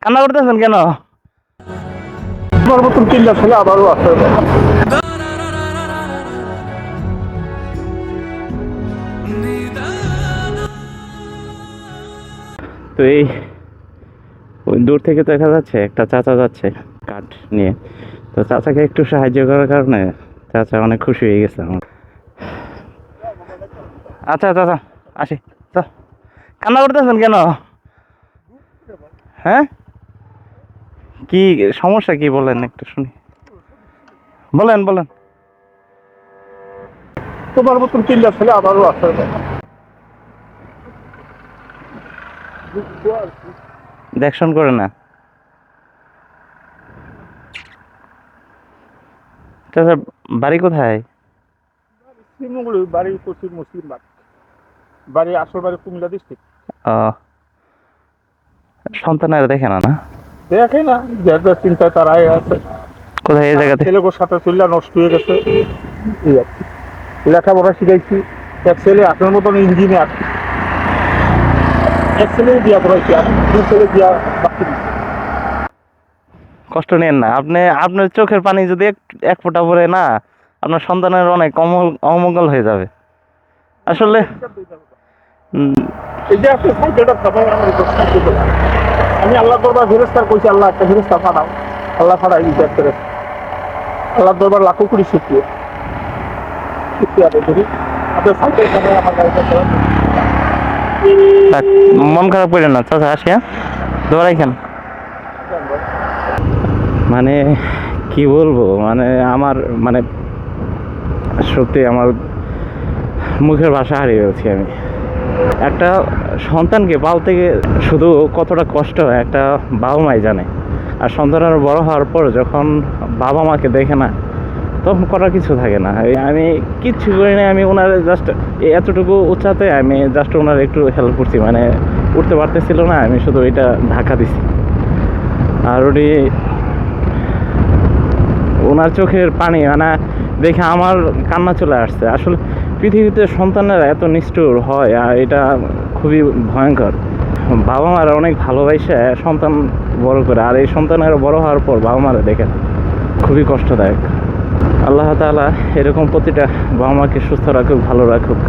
কান্না করতেছেন কেন? তোমার মতন চিন্তা ছিল আবারও আছে। তো এই ওই দূর থেকে দেখা যাচ্ছে একটা চাচা যাচ্ছে কাঠ নিয়ে। তো চাচাকে একটু সাহায্য করার কারণে চাচা অনেক খুশি হয়ে গেছে আমার। আচ্ছা চাচা আসি। কান্না করতেছেন কেন? হ্যাঁ, কি সমস্যা কি বলেন একটু শুনি। বলেন বলেন। তোমার মতন চিন্তা ছিল আবারও আছে। দেখশন করে না চাচা, বাড়ি কোথায়? শ্রীমঙ্গল বাড়ি, পশ্চিম মুসলিম বাড়ি, আসল বাড়ি কুমিল্লা ডিস্ট্রিক্ট। সন্তানেরা দেখে না না দেখে না, যার চিন্তায় তারাই আছে। কোথায় এই জায়গাতে? ছেলেগুলোর সাথে চুল্লা নষ্ট হয়ে গেছে। এই আর কি। লেখাপড়া শিখাইছি। এক ছেলে আপনার মতন ইঞ্জিনিয়ার, এক ছেলে বিয়া করাইছি, আর দুই ছেলে বিয়া বাকি দিচ্ছি। কষ্ট নেন না আপনি। আপনার চোখের পানি যদি এক ফোঁটা পড়ে না, আপনার সন্তানের অনেক অমঙ্গল হয়ে যাবে আসলে। এই যে আপনি সাইকেলটা সবাই আমার উপর সাইকেল দেন। আমি আল্লাহ দরবার ফেরেস্তার কইছি, আল্লাহ একটা ফেরেস্তা পাঠাও। আল্লাহ পাঠাই বিচার করে। আল্লাহ দরবার লাখো কোটি শুকরিয়া আদায় করি। আপনার সাইকেল সবাই আমার গাড়িটা করেন। থাক, মন খারাপ করেন না চাচা, আসি হ্যাঁ, দোয়া রাখেন। মানে কি বলবো, মানে আমার মানে সত্যি আমার মুখের ভাষা হারিয়ে গেছি আমি। একটা সন্তানকে পালতে গিয়ে শুধু কতটা কষ্ট হয় একটা বাবা মাই জানে। আর সন্তানের বড় হওয়ার পর যখন বাবা মাকে দেখে না, তখন করার কিছু থাকে না। আমি কিচ্ছু করি না, আমি ওনার জাস্ট এতটুকু উচ্চাতে আমি জাস্ট ওনার একটু হেল্প করছি। মানে উঠতে পারতেছিল না, আমি শুধু এটা ধাক্কা দিছি। আর ওনার চোখের পানি মানে দেখে আমার কান্না চলে আসছে। আসলে পৃথিবীতে সন্তানেরা এত নিষ্ঠুর হয়, আর এটা খুবই ভয়ঙ্কর। বাবা মারা অনেক ভালোবাসে সন্তান বড় করে, আর এই সন্তানেরা বড় হওয়ার পর বাবা মারা দেখে খুবই কষ্টদায়ক। আল্লাহ তাআলা এরকম প্রতিটা বাবা মাকে সুস্থ রাখুক, ভালো রাখুক।